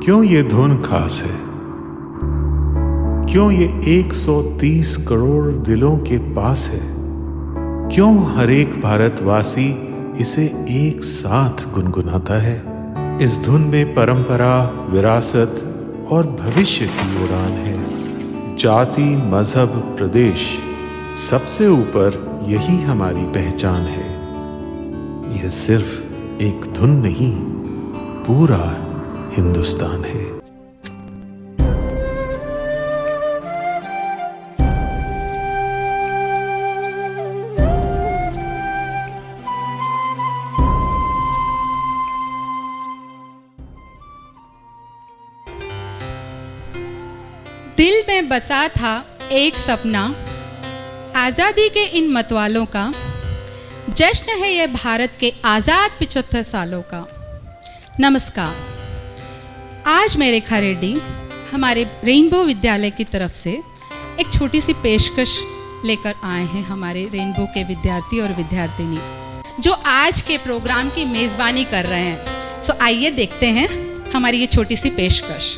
क्यों ये धुन खास है? क्यों ये 130 करोड़ दिलों के पास है? क्यों हर एक भारतवासी इसे एक साथ गुनगुनाता है? इस धुन में परंपरा, विरासत और भविष्य की उड़ान है। जाति, मजहब, प्रदेश, सबसे ऊपर यही हमारी पहचान है। यह सिर्फ एक धुन नहीं, पूरा हिंदुस्तान है। दिल में बसा था एक सपना, आज़ादी के इन मतवालों का। जश्न है यह भारत के आज़ाद 75 सालों का। नमस्कार। आज मेरे रेड्डी हमारे रेनबो विद्यालय की तरफ से एक छोटी सी पेशकश लेकर आए हैं हमारे रेनबो के विद्यार्थी और विद्यार्थिनी, जो आज के प्रोग्राम की मेज़बानी कर रहे हैं। सो आइए देखते हैं हमारी ये छोटी सी पेशकश।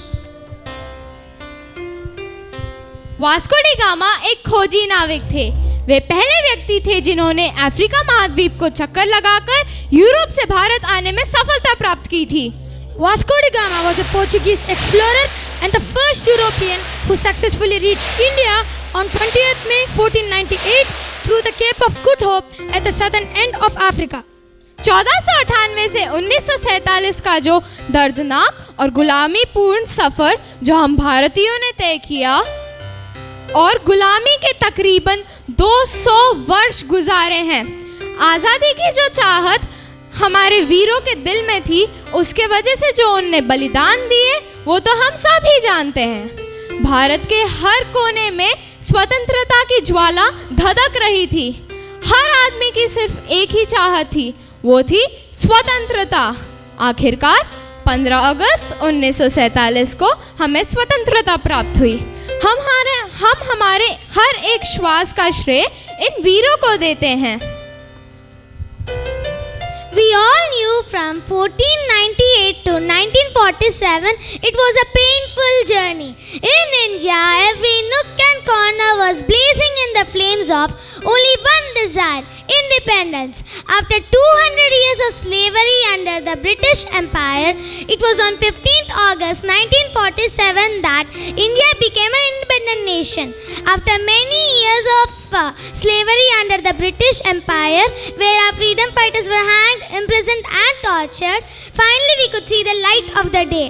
वास्को डी गामा एक खोजी नाविक थे। वे पहले व्यक्ति थे जिन्होंने अफ्रीका महाद्वीप को चक्कर लगाकर यूरोप से भारत आने में सफलता प्राप्त की थी। Vasco da Gama was a Portuguese explorer and the first European who successfully reached India on 20th May 1498 through the Cape of Good Hope at the southern end of Africa. 1498 से 1947 का जो दर्दनाक और गुलामी पूर्ण सफर जो हम भारतीयों ने तय किया और गुलामी के तकरीबन 200 वर्ष गुजारे हैं। आज़ादी की जो चाहत हमारे वीरों के दिल में थी, उसके वजह से जो उनने बलिदान दिए वो तो हम सब ही जानते हैं। भारत के हर कोने में स्वतंत्रता की ज्वाला धधक रही थी। हर आदमी की सिर्फ एक ही चाहत थी, वो थी स्वतंत्रता। आखिरकार 15 अगस्त 1947 को हमें स्वतंत्रता प्राप्त हुई। हम हमारे हर एक श्वास का श्रेय इन वीरों को देते हैं। We all knew from 1498 to 1947 it was a painful journey. In India, every nook and corner was blazing in the flames of only one desire, independence. After 200 years of slavery under the British Empire, it was on 15th August 1947 that India became an independent nation. After many years of slavery under the British Empire, where our freedom fighters were hanged, imprisoned and tortured, finally we could see the light of the day.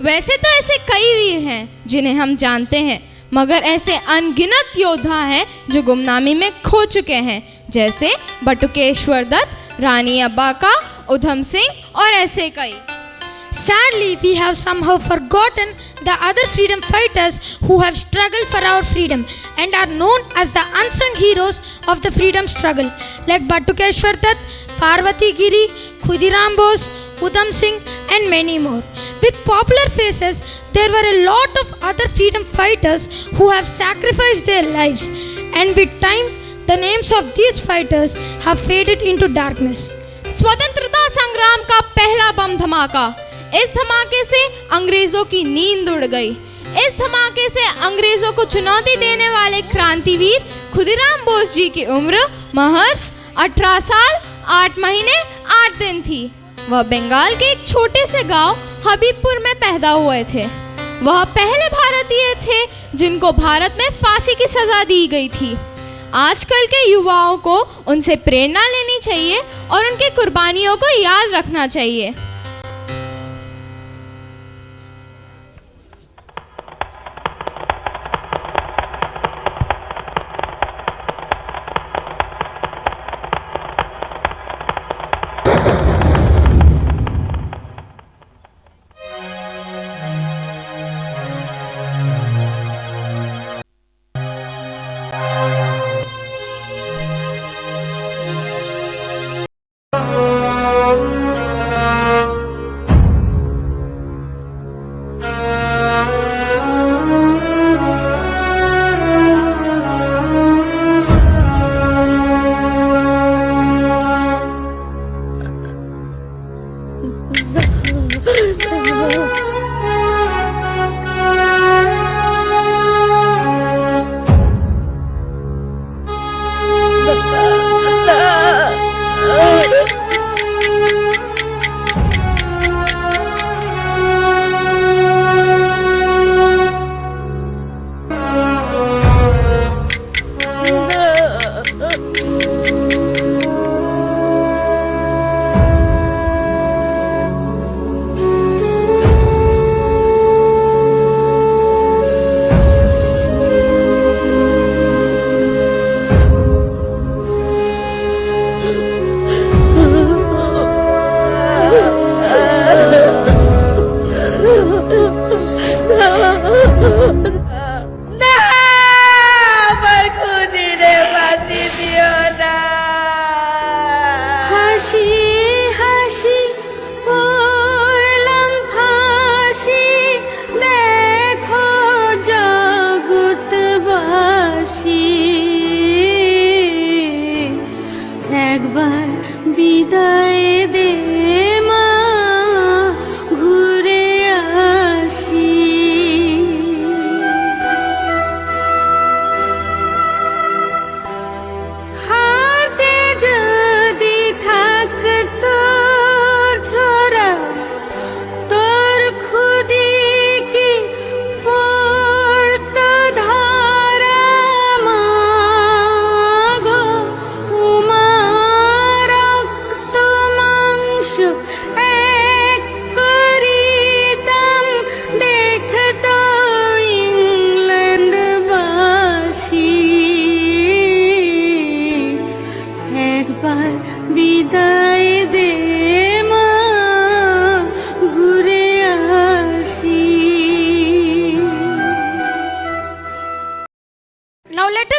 वैसे तो ऐसे कई वीर हैं जिन्हें हम जानते हैं, मगर ऐसे अनगिनत योद्धा हैं जो गुमनामी में खो चुके हैं, जैसे बटुकेश्वर दत्त, रानी अब्बाका, उधम सिंह और ऐसे कई। Sadly, we have somehow forgotten the other freedom fighters who have struggled for our freedom and are known as the unsung heroes of the freedom struggle, like Batukeshwar Dutt, Parvati Giri, Khudiram Bose, Udham Singh and many more. With popular faces, there were a lot of other freedom fighters who have sacrificed their lives, and with time, the names of these fighters have faded into darkness. स्वतंत्रता संग्राम का पहला बम धमाका, इस धमाके से अंग्रेजों की नींद उड़ गई। इस धमाके से अंग्रेजों को चुनौती देने वाले क्रांतिवीर खुदीराम बोस जी की उम्र महज 18 साल 8 महीने 8 दिन थी। वह बंगाल के एक छोटे से गांव हबीबपुर में पैदा हुए थे। वह पहले भारतीय थे जिनको भारत में फांसी की सजा दी गई थी। आजकल के युवाओं को उनसे प्रेरणा लेनी चाहिए और उनकी कुर्बानियों को याद रखना चाहिए।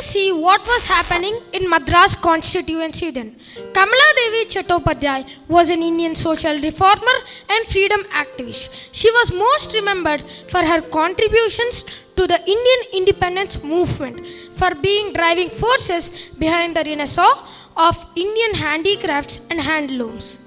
See what was happening in Madras constituency then. Kamala Devi Chattopadhyay was an Indian social reformer and freedom activist. She was most remembered for her contributions to the Indian independence movement, for being driving forces behind the renaissance of Indian handicrafts and handlooms.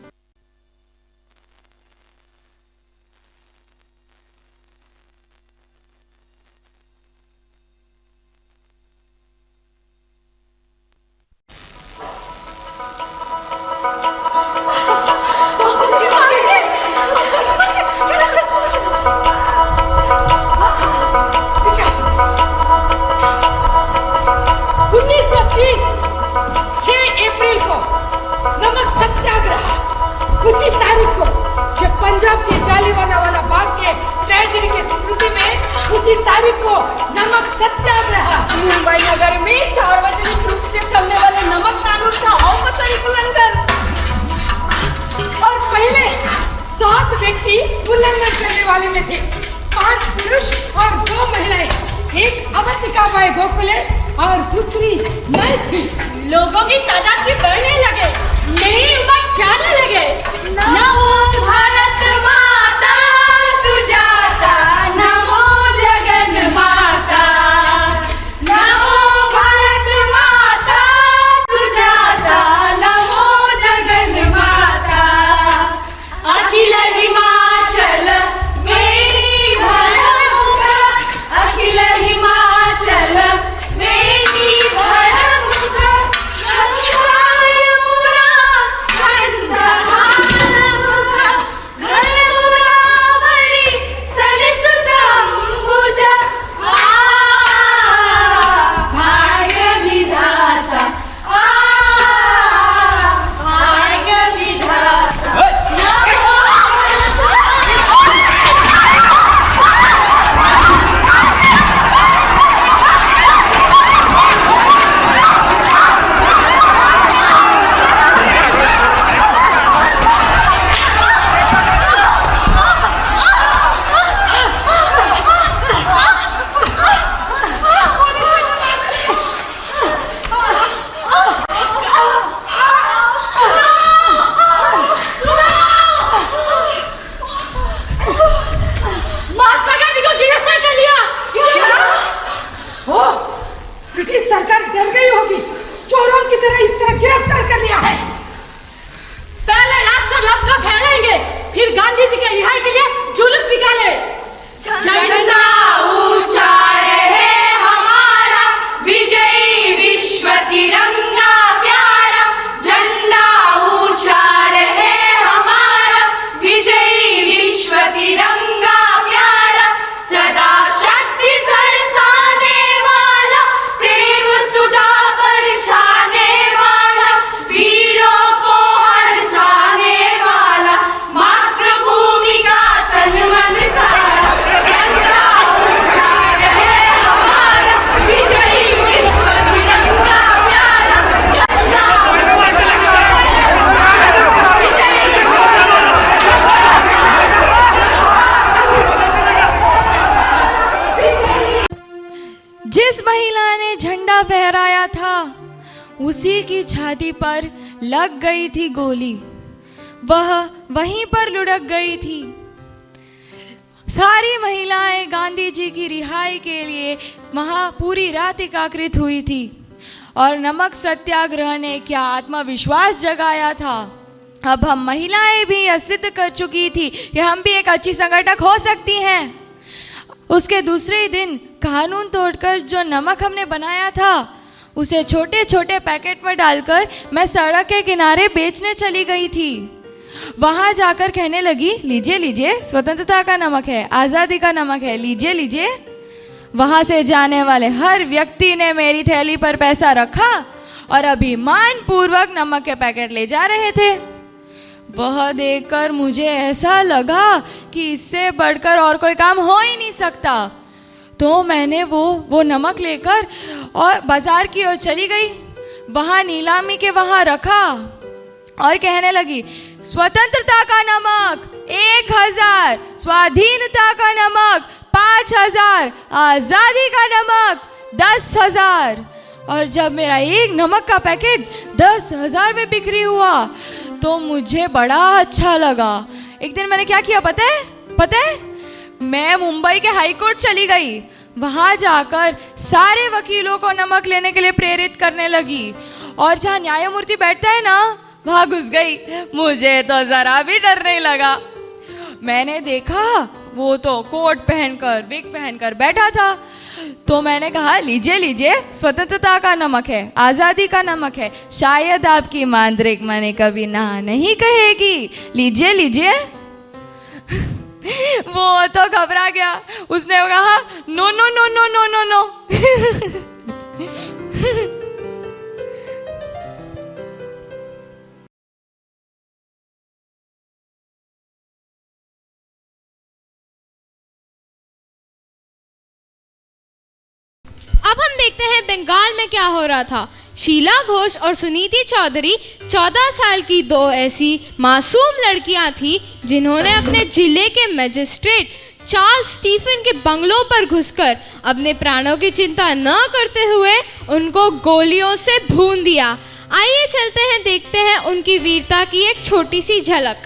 उसी तारीख को जब पंजाब के जालियांवाला बाग के tragedy के स्मृति में उसी तारीख को नमक सत्याग्रह मुंबई नगर में सार्वजनिक रूप से चलने वाले नमक कानून का औपचारिक उल्लंघन और पहले 7 व्यक्ति उल्लंघन करने वाले में थे, 5 पुरुष और 2 महिलाएं, एक अवंतिका बाई गोखले और दूसरी मैं थी। लोगों की तादाद भी बढ़ने लगे, मेरी उम्र जाने लगे। नमो भारत माता सुजाता, नमो जगन माता, नमो भारत माता सुजाता, नमो जगन माता, अखिल हिमाचल वेदी भरमुख, अखिल हिमाचल वेदी भरमुख, फिर गांधी जी के रिहाई के लिए जुलूस भी जिस महिला ने झंडा फहराया था उसी की छाती पर लग गई थी गोली, वह वहीं पर लुढ़क गई थी। सारी महिलाएं गांधी जी की रिहाई के लिए वहाँ पूरी रात एकाग्रित हुई थी और नमक सत्याग्रह ने क्या आत्मविश्वास जगाया था। अब हम महिलाएं भी यह सिद्ध कर चुकी थी कि हम भी एक अच्छी संगठक हो सकती हैं। उसके दूसरे ही दिन कानून तोड़कर जो नमक हमने बनाया था उसे छोटे छोटे पैकेट में डालकर मैं सड़क के किनारे बेचने चली गई थी। वहाँ जाकर कहने लगी, लीजिए लीजिए, स्वतंत्रता का नमक है, आज़ादी का नमक है, लीजिए लीजिए। वहाँ से जाने वाले हर व्यक्ति ने मेरी थैली पर पैसा रखा और अभिमान पूर्वक नमक के पैकेट ले जा रहे थे। वह देखकर मुझे ऐसा लगा कि इससे बढ़कर और कोई काम हो ही नहीं सकता। तो मैंने वो नमक लेकर और बाजार की ओर चली गई। वहाँ नीलामी के वहाँ रखा और कहने लगी, स्वतंत्रता का नमक 1000, स्वाधीनता का नमक 5000, आज़ादी का नमक 10,000। और जब मेरा एक नमक का पैकेट 10,000 में बिक्री हुआ तो मुझे बड़ा अच्छा लगा। एक दिन मैंने क्या किया पता है? मैं मुंबई के हाई कोर्ट चली गई। वहाँ जाकर सारे वकीलों को नमक लेने के लिए प्रेरित करने लगी और जहाँ न्यायमूर्ति बैठता है ना, वहाँ घुस गई। मुझे तो ज़रा भी डर नहीं लगा। मैंने देखा वो तो कोट पहनकर, विग पहनकर बैठा था। तो मैंने कहा, लीजिए लीजिए, स्वतंत्रता का नमक है, आज़ादी का नमक है, शायद आपकी मांद्रिक मने कभी ना नहीं कहेगी, लीजिए लीजिए। वो तो घबरा गया। उसने कहा, no no no no no no no. अब हम देखते हैं बंगाल में क्या हो रहा था। शीला घोष और सुनीति चौधरी 14 साल की दो ऐसी मासूम लड़कियां थीं जिन्होंने अपने जिले के मजिस्ट्रेट चार्ल्स स्टीफन के बंगलों पर घुसकर अपने प्राणों की चिंता न करते हुए उनको गोलियों से भून दिया। आइए चलते हैं, देखते हैं उनकी वीरता की एक छोटी सी झलक।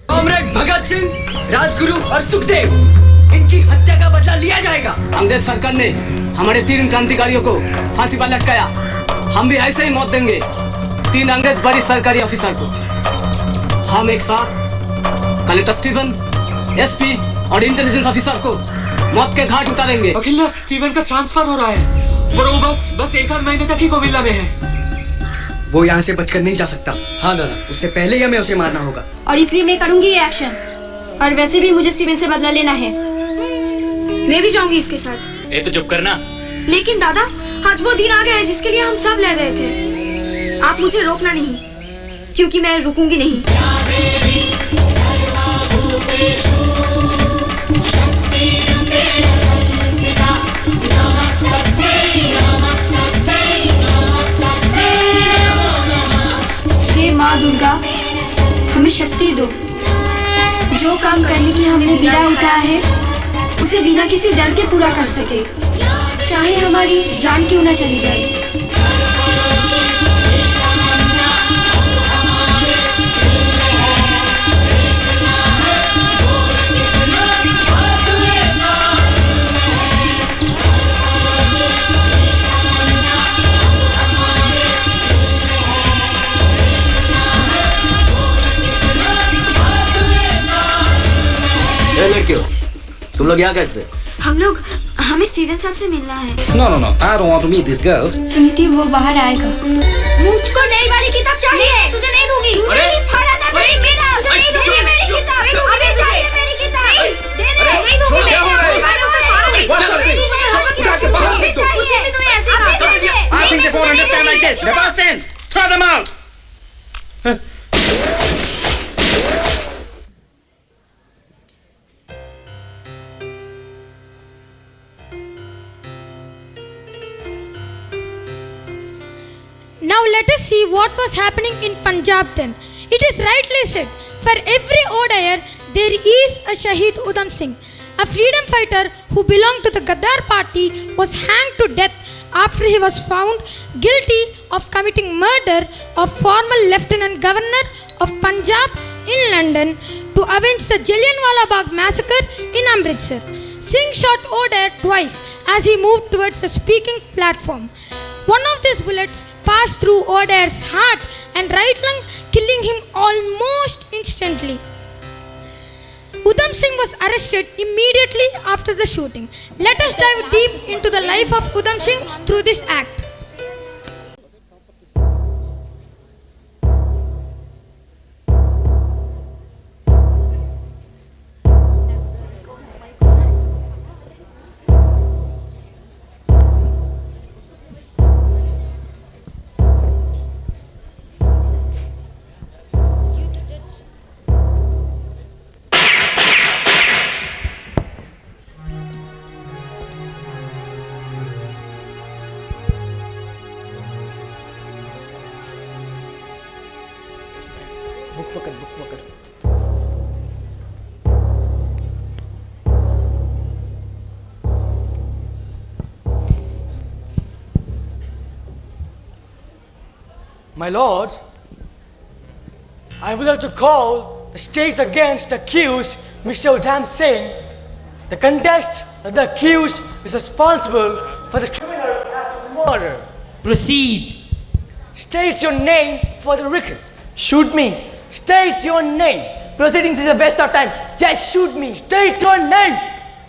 कॉमरेड भगत सिंह, राजगुरु और सुखदेव, इनकी हत्या का बदला लिया जाएगा। अंग्रेज सरकार ने हमारे 3 क्रांतिकारियों को फांसी पर लटकाया, हम भी ऐसे ही मौत देंगे 3 अंग्रेज बड़ी सरकारी ऑफिसर को। हम एक साथ कलेक्टर स्टीवन, एसपी और इंटेलिजेंस ऑफिसर को मौत के घाट उतारेंगे। वकील, स्टीवन का ट्रांसफर हो रहा है और वो बस 1 महीने तक ही कोविला में है। वो यहाँ से बचकर नहीं जा सकता। हाँ दादा, उससे पहले ही हमें उसे मारना होगा। और इसलिए मैं करूंगी ये एक्शन। और वैसे भी मुझे स्टीवन से बदला लेना है। मैं भी जाऊंगी इसके साथ। ए तो चुप करना। लेकिन दादा, आज वो दिन आ गया है जिसके लिए हम सब लड़ रहे थे। आप मुझे रोकना नहीं, क्योंकि मैं रुकूंगी नहीं। हे माँ दुर्गा, हमें शक्ति दो। जो काम करने की हमने बीड़ा उठाया है उसे बिना किसी डर के पूरा कर सके, चाहे हमारी जान क्यों न चली जाए। लड़कियों, तुम लोग यहाँ कैसे? हमें स्टीवन साहब से मिलना है। No, I don't want to meet these girls. Suniti, वो बाहर आएगा। मुझको नई वाली किताब चाहिए। तुझे नहीं दूंगी। अरे, तुझे नहीं दूंगी मेरी किताब। अबे चाहिए मेरी किताब। दे दे। नहीं दूंगी। क्या हो रहा है? उठा के बाहर फेंक दो। उसने भी तुम्हें ऐसे कहा। I think they won't understand like this. Leviathan, throw them out. Now let us see what was happening in Punjab then. It is rightly said, for every odd year there is a Shahid Udham Singh, a freedom fighter who belonged to the Gaddar party, was hanged to death after he was found guilty of committing murder of former Lieutenant Governor of Punjab in London to avenge the Jallianwala Bagh massacre in Amritsar. Singh shot Oder twice as he moved towards the speaking platform. One of these bullets passed through Oder's heart and right lung, killing him almost instantly. Udham Singh was arrested immediately after the shooting. Let us dive deep into the life of Udham Singh through this act. Book पकड़ My lord, I would like to call the state against the accused, Mr. Udham Singh. The contest that the accused is responsible for the criminal act of murder. Proceed. State your name for the record. Shoot me. State your name. Proceedings is a waste of time. Just shoot me. State your name.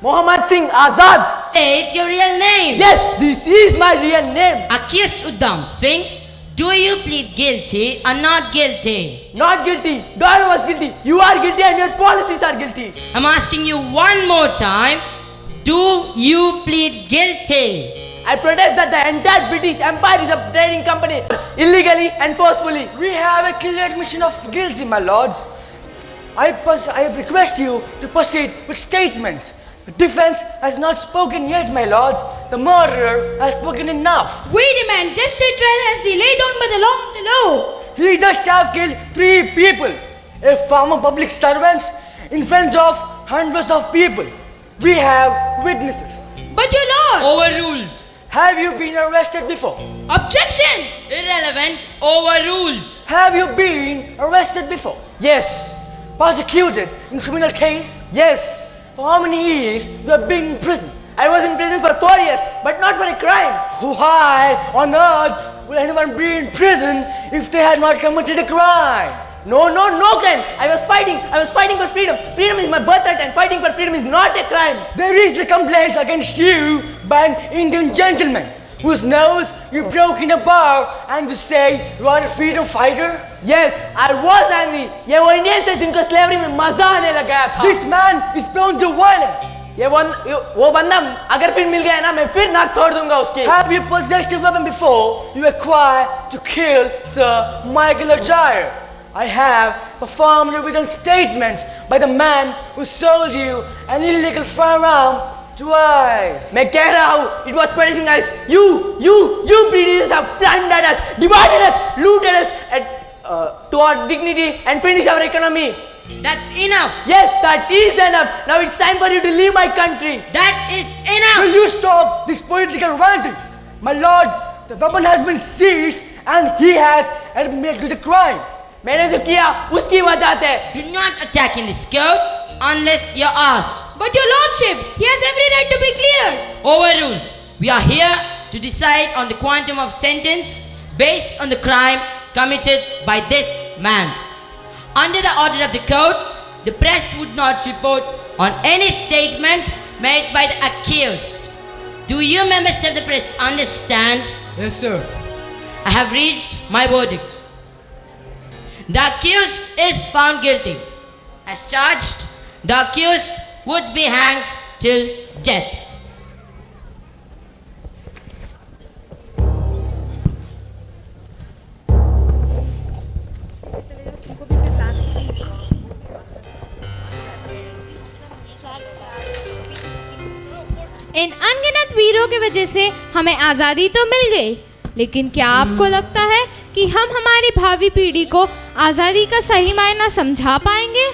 Mohammad Singh Azad. State your real name. Yes, this is my real name. Accused Udham Singh, do you plead guilty or not guilty? Not guilty. Doyle was guilty. You are guilty and your policies are guilty. I'm asking you one more time. Do you plead guilty? I protest that the entire British Empire is a trading company, illegally and forcefully. We have a clear admission of guilty, my lords. I request you to proceed with statements. The defense has not spoken yet, my lords. The murderer has spoken enough. We demand just a trial as laid down by the law of the law. He just have killed 3 people, a former public servant, in front of hundreds of people. We have witnesses. But your lord. Overruled. Have you been arrested before? Objection. Irrelevant. Overruled. Have you been arrested before? Yes. Prosecuted in criminal case? Yes. For how many years you have been in prison? I was in prison for 4 years, but not for a crime. Why on earth would anyone be in prison if they had not committed a crime? No crime. I was fighting for freedom. Freedom is my birthright and fighting for freedom is not a crime. There is a complaint against you by an Indian gentleman whose nose you broke in a bar and to say you are a freedom fighter? Yes, I was angry. ये वो Indian से जिनको slavery में मजा आने लगा था. This man is prone to violence. वो बंदा अगर फिर मिल गया ना मैं फिर नाक तोड़ दूंगा उसकी. Have you possessed a weapon before you acquired to kill Sir Michael Ajair? I have performed written statements by the man who sold you an illegal firearm twice. मैं कह रहा हूँ, it was possessing us. You British have plundered us, divided us, looted us, and to our dignity and finished our economy. That's enough. Yes, that is enough. Now it's time for you to leave my country. That is enough. Will you stop this political ranting? My lord, the weapon has been seized and he has admitted to the crime. मैंने जो किया उसकी वजह से. Do not attack in this court unless you're asked. But your lordship, he has every right to be cleared. Overruled. We are here to decide on the quantum of sentence based on the crime committed by this man. Under the order of the court, the press would not report on any statement made by the accused. Do you members of the press understand? Yes, sir. I have reached my verdict. The accused is found guilty. As charged, the accused would be hanged till death. इन अनगिनत वीरों की वजह से हमें आज़ादी तो मिल गई, लेकिन क्या आपको लगता है कि हम हमारी भावी पीढ़ी को आज़ादी का सही मायना समझा पाएंगे?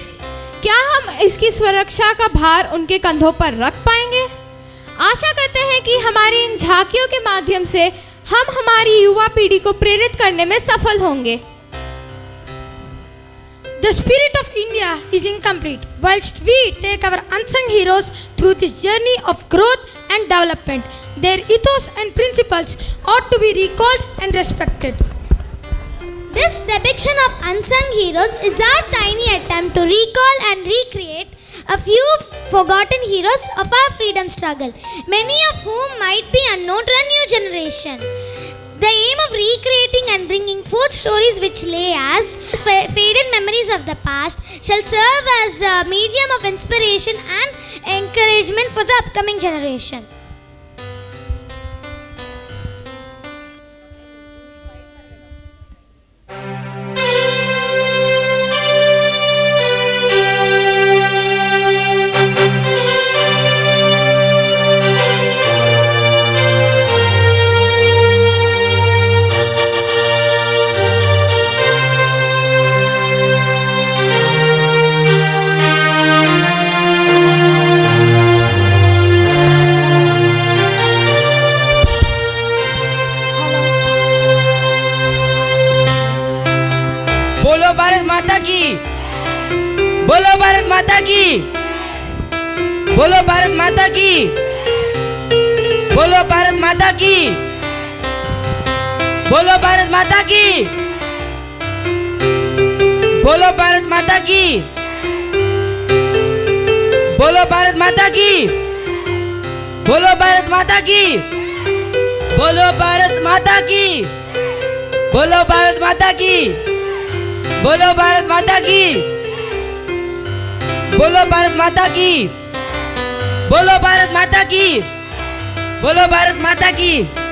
क्या हम इसकी सुरक्षा का भार उनके कंधों पर रख पाएंगे? आशा करते हैं कि हमारी इन झांकियों के माध्यम से हम हमारी युवा पीढ़ी को प्रेरित करने में सफल होंगे। The spirit of India is incomplete whilst we take our unsung heroes through this journey of growth and development. Their ethos and principles ought to be recalled and respected. This depiction of unsung heroes is our tiny attempt to recall and recreate a few forgotten heroes of our freedom struggle, many of whom might be unknown to a new generation. The aim of recreating and bringing forth stories which lay as faded memories of the past shall serve as a medium of inspiration and encouragement for the upcoming generation. बोलो भारत माता की, बोलो भारत माता की, बोलो भारत माता की, बोलो भारत माता की, बोलो भारत माता की, बोलो भारत माता की, बोलो भारत माता की, बोलो भारत माता की, बोलो भारत माता की, बोलो भारत माता की, बोलो भारत माता की, बोलो भारत माता की, बोलो भारत माता की, बोलो भारत माता की।